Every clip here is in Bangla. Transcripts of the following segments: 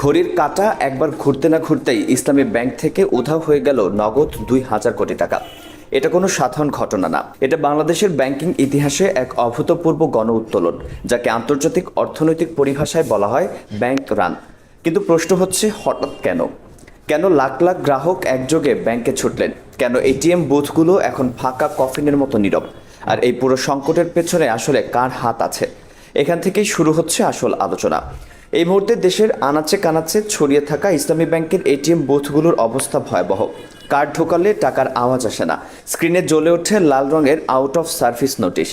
ঘড়ির কাঁটা একবার ঘুরতে না ঘুরতেই ইসলামী ব্যাংক থেকে উধাও হয়ে গেল নগদ ২,০০০ কোটি টাকা। এটা কোনো সাধারণ ঘটনা না, এটা বাংলাদেশের ব্যাংকিং ইতিহাসে এক অভূতপূর্ব গণ উত্তোলন, যাকে আন্তর্জাতিক অর্থনৈতিক পরিভাষায় বলা হয় ব্যাংক রান। কিন্তু প্রশ্ন হচ্ছে, হঠাৎ কেন? কেন লাখ লাখ গ্রাহক একযোগে ব্যাংকে ছুটলেন? কেন এটিএম বুথগুলো এখন ফাঁকা কফিনের মতো নীরব? আর এই পুরো সংকটের পেছনে আসলে কার হাত আছে? এখান থেকেই শুরু হচ্ছে আসল আলোচনা। এই মুহূর্তে দেশের আনাচে কানাচে ছড়িয়ে থাকা ইসলামী ব্যাংকের এটিএম বুথগুলোর অবস্থা ভয়াবহ। কার্ড ঢোকালে টাকার আওয়াজ আসে না, স্ক্রিনে জ্বলে ওঠে লাল রঙের আউট অফ সার্ভিস নোটিশ।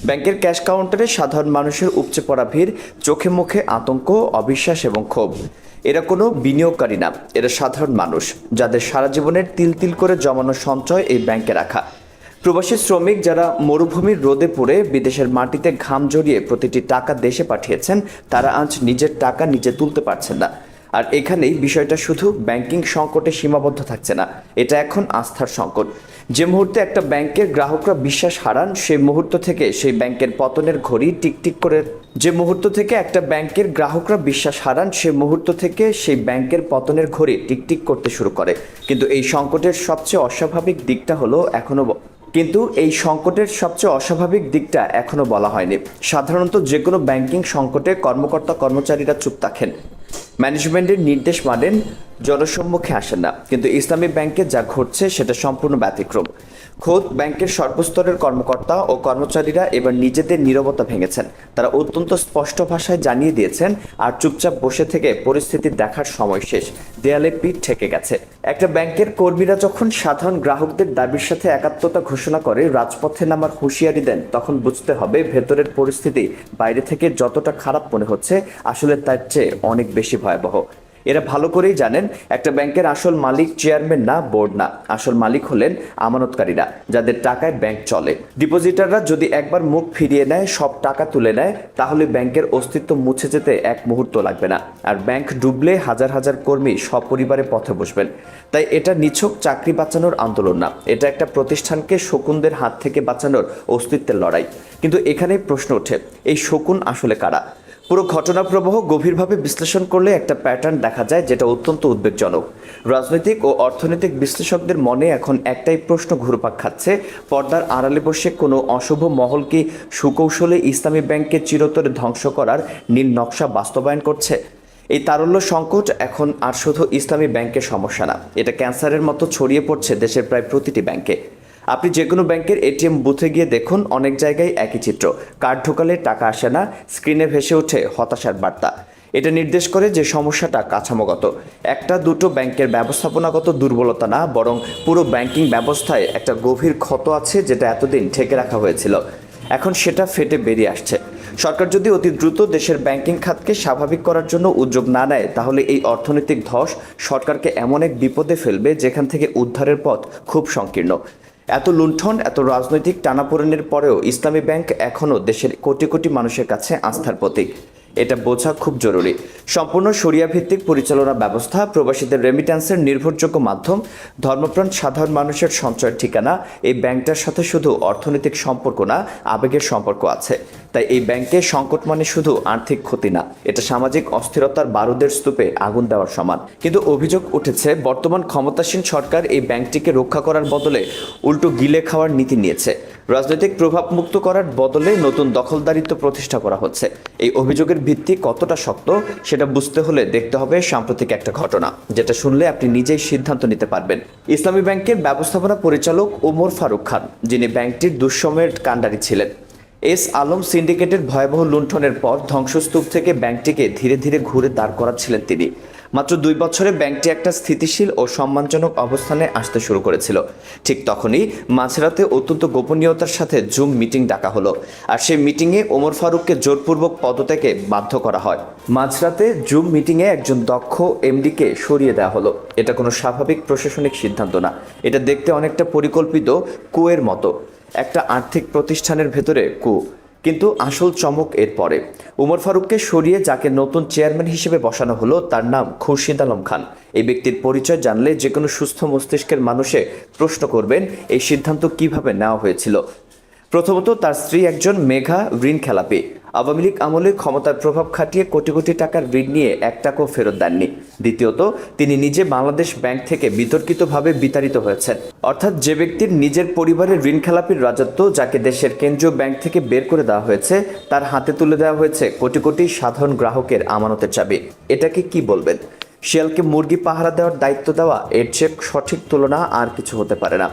ব্যাংকের ক্যাশ কাউন্টারে সাধারণ মানুষের উপচে পড়া ভিড়, চোখে মুখে আতঙ্ক, অবিশ্বাস এবং ক্ষোভ। এরা কোনো বিনিয়োগকারী না, এরা সাধারণ মানুষ, যাদের সারা জীবনের তিল তিল করে জমানো সঞ্চয় এই ব্যাংকে রাখা। প্রবাসী শ্রমিক যারা মরুভূমির রোদে পড়ে বিদেশের মাটিতে ঘাম জড়িয়ে প্রতিটি টাকা দেশে পাঠিয়েছেন, তারা আজ নিজের টাকা নিজে তুলতে পারছেন না। আর এখানেই বিষয়টা শুধু ব্যাংকিং সংকটে সীমাবদ্ধ থাকছে না, এটা এখন আস্থার সংকট। যে মুহূর্তে একটা ব্যাংকের গ্রাহকরা বিশ্বাস হারান, সেই মুহূর্ত থেকে সেই ব্যাংকের পতনের ঘড়ি টিকটিক করে টিকটিক করতে শুরু করে। কিন্তু এই সংকটের সবচেয়ে অস্বাভাবিক দিকটা এখনো বলা হয়নি। সাধারণত যে কোনো ব্যাংকিং সংকটে কর্মচারীরা চুপ থাকেন, ম্যানেজমেন্টের নির্দেশ মানেন, জনসম্মুখে আসেন না। কিন্তু ইসলামী ব্যাংকে যা ঘটছে সেটা সম্পূর্ণ ব্যতিক্রম। খোদ ব্যাংকের সর্বস্তরের কর্মকর্তা ও কর্মচারীরা এবার নিজেদের নীরবতা ভেঙেছেন। তারা অত্যন্ত স্পষ্ট ভাষায় জানিয়ে দিয়েছেন, আর চুপচাপ বসে থেকে পরিস্থিতি দেখার সময় শেষ, দেয়ালে পিঠ ঠেকে গেছে। একটা ব্যাংকের কর্মীরা যখন সাধারণ গ্রাহকদের দাবির সাথে একাত্মতা ঘোষণা করে রাজপথে নামার হুঁশিয়ারি দেন, তখন বুঝতে হবে ভেতরের পরিস্থিতি বাইরে থেকে যতটা খারাপ মনে হচ্ছে, আসলে তার চেয়ে অনেক বেশি ভয়াবহ। এরা ভালো করেই জানেন, একটা ব্যাংকের আসল মালিক চেয়ারম্যান না, বোর্ড না, আসল মালিক হলেন আমানতকারীরা, যাদের টাকায় ব্যাংক চলে। ডিপোজিটাররা যদি একবার মুখ ফিরিয়ে নেয়, সব টাকা তুলে নেয়, তাহলে ব্যাংকের অস্তিত্ব মুছে যেতে এক মুহূর্ত লাগবে না। আর ব্যাংক ডুবলে হাজার হাজার কর্মী সপরিবারে পথে বসবেন। তাই এটা নিছক চাকরি বাঁচানোর আন্দোলন না, এটা একটা প্রতিষ্ঠানকে শকুনদের হাত থেকে বাঁচানোর অস্তিত্বের লড়াই। কিন্তু এখানেই প্রশ্ন ওঠে, এই শকুন আসলে কারা? পুরো ঘটনা প্রবাহ গভীরভাবে বিশ্লেষণ করলে একটা প্যাটার্ন দেখা যায়, যেটা অত্যন্ত উদ্বেগজনক। রাজনৈতিক ও অর্থনৈতিক বিশ্লেষকদের মনে এখন একটাই প্রশ্ন ঘুরপাক খাচ্ছে, পর্দার আড়ালে বসে কোনো অশুভ মহল কি সুকৌশলে ইসলামী ব্যাংককে চিরতরে ধ্বংস করার নীল নকশা বাস্তবায়ন করছে? এই তারল্য সংকট এখন আর শুধু ইসলামী ব্যাংকের সমস্যা না, এটা ক্যান্সারের মতো ছড়িয়ে পড়ছে দেশের প্রায় প্রতিটি ব্যাংকে। আপনি যে কোনো ব্যাংকের এটিএম বুথে গিয়ে দেখুন, অনেক জায়গায় একই চিত্র। কার্ড ঢোকালে টাকা আসে না, স্ক্রিনে ভেসে ওঠে হতাশার বার্তা। এটা নির্দেশ করে যে সমস্যাটা কাঠামোগত। একটা দুটো ব্যাংকের ব্যবস্থাপনাগত দুর্বলতা না, বরং পুরো ব্যাংকিং ব্যবস্থায় একটা গভীর ক্ষত আছে, যেটা এতদিন ঢেকে রাখা হয়েছিল। এখন সেটা ফেটে বেরিয়ে আসছে। সরকার যদি অতি দ্রুত দেশের ব্যাংকিং খাতকে স্বাভাবিক করার জন্য উদ্যোগ না নেয়, তাহলে এই অর্থনৈতিক ধস সরকারকে এমন এক বিপদে ফেলবে, যেখান থেকে উদ্ধারের পথ খুব সংকীর্ণ। এত লুণ্ঠন, এত রাজনৈতিক টানাপোড়েনের পরেও ইসলামী ব্যাংক এখনও দেশের কোটি কোটি মানুষের কাছে আস্থার প্রতীক। এটা বোঝা খুব জরুরি। সম্পূর্ণ শরিয়া ভিত্তিক পরিচালনা ব্যবস্থা, প্রবাসীদের রেমিট্যান্সের নির্ভরযোগ্য মাধ্যম, ধর্মপ্রাণ সাধারণ মানুষের সঞ্চয়ের ঠিকানা, এই ব্যাংকটার সাথে শুধু অর্থনৈতিক সম্পর্ক না, আবেগের সম্পর্ক আছে। তাই এই ব্যাংকের সংকট মানে শুধু আর্থিক ক্ষতি না, এটা সামাজিক অস্থিরতার বারুদের স্তূপে আগুন দেওয়ার সমান। কিন্তু অভিযোগ উঠেছে, বর্তমান ক্ষমতাসীন সরকার এই ব্যাংকটিকে রক্ষা করার বদলে উল্টো গিলে খাওয়ার নীতি নিয়েছে। রাজনৈতিক প্রভাব মুক্ত করার বদলে নতুন দখলদারিত্ব প্রতিষ্ঠা করা হচ্ছে। এই অভিযোগের ভিত্তি কতটা শক্ত, সেটা বুঝতে হলে দেখতে হবে সাম্প্রতিক একটা ঘটনা, যেটা শুনলে আপনি নিজেই সিদ্ধান্ত নিতে পারবেন। ইসলামী ব্যাংকের ব্যবস্থাপনা পরিচালক ওমর ফারুক খান, যিনি ব্যাংকটির দুঃসময়ের কাণ্ডারি ছিলেন, এস আলম সিন্ডিকেটের ভয়াবহ লুণ্ঠনের পর ধ্বংসস্তূপ থেকে ব্যাংকটিকে ধীরে ধীরে ঘুরে দাঁড় করাচ্ছিলেন তিনি। মাত্র 2 বছরে ব্যাংকটি একটা স্থিতিশীল ও সম্মানজনক অবস্থানে আসতে শুরু করেছিল। ঠিক তখনই মাঝরাতে অত্যন্ত গোপনীয়তার সাথে জুম মিটিং ডাকা হলো, আর সেই মিটিংয়ে ওমর ফারুককে জোরপূর্বক পদত্যাগে বাধ্য করা হয়। মাঝরাতে জুম মিটিংয়ে একজন দক্ষ এমডিকে সরিয়ে দেওয়া হলো। এটা কোনো স্বাভাবিক প্রশাসনিক সিদ্ধান্ত না, এটা দেখতে অনেকটা পরিকল্পিত কুয়ের মতো, একটা আর্থিক প্রতিষ্ঠানের ভেতরে কু। কিন্তু আসল চমক এর পরে। ওমর ফারুককে সরিয়ে যাকে নতুন চেয়ারম্যান হিসেবে বসানো হলো, তার নাম খুরশিদ আলম খান। এই ব্যক্তির পরিচয় জানলে যে কোনো সুস্থ মস্তিষ্কের মানুষে প্রশ্ন করবেন, এই সিদ্ধান্ত কিভাবে নেওয়া হয়েছিল। প্রথমত, তার স্ত্রী একজন মেঘা ঋণ খেলাপি, আওয়ামী লীগ আমলে ক্ষমতার প্রভাব খাটিয়ে কোটি কোটি টাকার ঋণ নিয়ে এক টাকাও ফেরত দেননি। দ্বিতীয়ত, তিনি নিজে বাংলাদেশ ব্যাংক থেকে বিতর্কিতভাবে বিতাড়িত হয়েছেন। অর্থাৎ যে ব্যক্তির নিজের পরিবারের ঋণ খেলাপির রাজত্ব, যাকে দেশের কেন্দ্রীয় ব্যাংক থেকে বের করে দেওয়া হয়েছে, তার হাতে তুলে দেওয়া হয়েছে কোটি কোটি সাধারণ গ্রাহকের আমানতের চাবি। এটাকে কি বলবেন? শিয়ালকে মুরগি পাহারা দেওয়ার দায়িত্ব দেওয়া, এর চেয়ে সঠিক তুলনা আর কিছু হতে পারে না।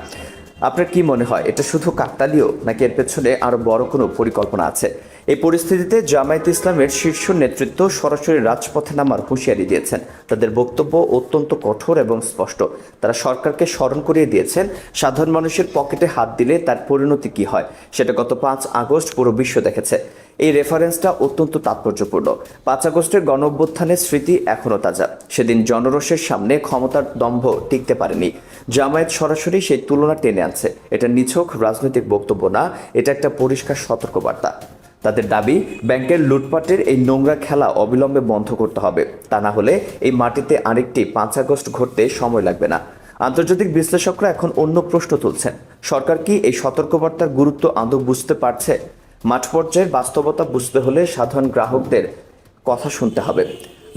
আপনার কি মনে হয়, এটা শুধু কাকতালীয়, নাকি এর পেছনে আরো বড় কোনো পরিকল্পনা আছে? এই পরিস্থিতিতে জামায়াতে ইসলামের শীর্ষ নেতৃত্ব সরাসরি রাজপথে নামার হুঁশিয়ারি দিয়েছেন। তাদের বক্তব্য অত্যন্ত কঠোর এবং স্পষ্ট। তারা সরকারকে স্মরণ করিয়ে দিয়েছেন, সাধারণ মানুষের পকেটে হাত দিলে তার পরিণতি কি হয় সেটা গত 5 আগস্ট পুরো বিশ্ব দেখেছে। এই রেফারেন্সটা অত্যন্ত তাৎপর্যপূর্ণ। 5 আগস্টের গণঅভ্যুত্থানের স্মৃতি এখনও তাজা। সেদিন জনরোষের সামনে ক্ষমতার দম্ভ টিকতে পারেনি। জামায়াত সরাসরি সেই তুলনা টেনে আনছে। এটা নিছক রাজনৈতিক বক্তব্য না, এটা একটা পরিষ্কার সতর্কবার্তা। তাদের দাবি, ব্যাংকের লুটপাটের এই নোংরা খেলা অবিলম্বে বন্ধ করতে হবে। তা না হলে এই মাটিতে আরেকটি 5 আগস্ট ঘটতে সময় লাগবে না। আন্তর্জাতিক বিশ্লেষকরা এখন অন্য প্রশ্ন তুলছেন। সরকার কি এই সতর্কবার্তার গুরুত্ব আদৌ বুঝতে পারছে? মাঠ পর্যায়ের বাস্তবতা বুঝতে হলে সাধারণ গ্রাহকদের কথা শুনতে হবে।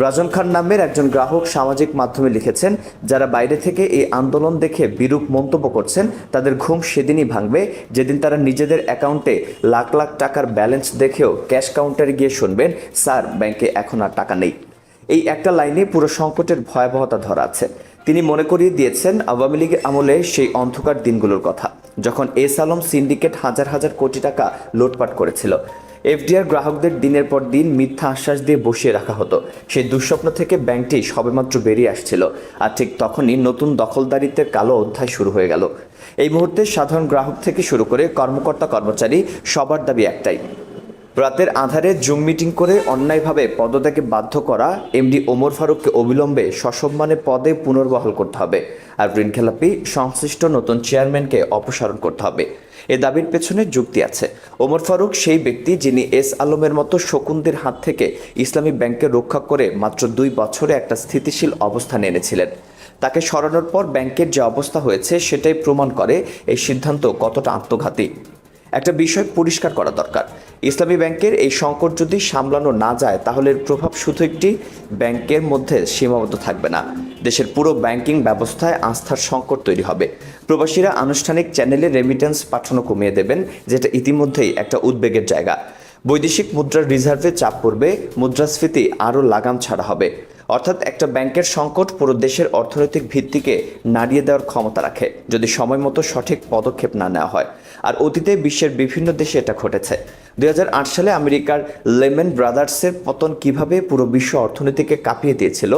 রাজন খান নামের একজন গ্রাহক সামাজিক মাধ্যমে লিখেছেন, যারা বাইরে থেকে এই আন্দোলন দেখে বিরূপ মন্তব্য করছেন, তাদের ঘুম সেদিনই ভাঙবে যেদিন তারা নিজেদের অ্যাকাউন্টে লাখ লাখ টাকার ব্যালেন্স দেখেও ক্যাশ কাউন্টারে গিয়ে শুনবেন, স্যার ব্যাংকে এখন আর টাকা নেই। এই একটা লাইনে পুরো সংকটের ভয়াবহতা ধরা আছে। তিনি মনে করিয়ে দিয়েছেন আওয়ামী লীগের আমলে সেই অন্ধকার দিনগুলোর কথা, যখন এস আলম সিন্ডিকেট হাজার হাজার কোটি টাকা লুটপাট করেছিল। এফডিআর গ্রাহকদের দিনের পর দিন মিথ্যা আশ্বাস দিয়ে বসিয়ে রাখা হতো। সেই দুঃস্বপ্ন থেকে ব্যাংকটি সবেমাত্র বেরিয়ে আসছিল, আর ঠিক তখনই নতুন দখলদারিত্বের কালো অধ্যায় শুরু হয়ে গেল। এই মুহূর্তে সাধারণ গ্রাহক থেকে শুরু করে কর্মকর্তা কর্মচারী সবার দাবি একটাই, রাতের আধারে জুম মিটিং করে অন্যায়ভাবে পদত্যাগে বাধ্য করা এমডি ওমর ফারুককে অবিলম্বে সসম্মানে পদে পুনর্বহাল করতে হবে, আর ঋণখেলাপি সংশ্লিষ্ট নতুন চেয়ারম্যানকে অপসারণ করতে হবে। এ দাবির পেছনে যুক্তি আছে। ওমর ফারুক সেই ব্যক্তি যিনি এস আলমের মতো শকুনদের হাত থেকে ইসলামী ব্যাংককে রক্ষা করে মাত্র 2 বছরে একটা স্থিতিশীল অবস্থানে এনেছিলেন। তাকে সরানোর পর ব্যাংকের যে অবস্থা হয়েছে সেটাই প্রমাণ করে এই সিদ্ধান্ত কতটা আত্মঘাতী। একটা বিষয় পরিষ্কার করা দরকার, ইসলামী ব্যাংকের এই সংকট যদি সামলানো না যায়, তাহলে এর প্রভাব শুধু একটি ব্যাংকের মধ্যে সীমাবদ্ধ থাকবে না, দেশের পুরো ব্যাংকিং ব্যবস্থায় আস্থার সংকট তৈরি হবে। প্রবাসীরা আনুষ্ঠানিক চ্যানেলে রেমিটেন্স পাঠানো কমিয়ে দেবেন, যেটা ইতিমধ্যেই একটা উদ্বেগের জায়গা। বৈদেশিক মুদ্রার রিজার্ভে চাপ পড়বে, মুদ্রাস্ফীতি আরও লাগাম ছাড়া হবে। অর্থাৎ একটা ব্যাংকের সংকট পুরো দেশের অর্থনৈতিক ভিত্তিকে নাড়িয়ে দেওয়ার ক্ষমতা রাখে, যদি সময় মতো সঠিক পদক্ষেপ না নেওয়া হয়। আর অতীতে বিশ্বের বিভিন্ন দেশে এটা ঘটেছে। 2008 সালে আমেরিকার লেমন ব্রাদার্সের পতন কিভাবে পুরো বিশ্ব অর্থনীতিকে কাঁপিয়ে দিয়েছিল,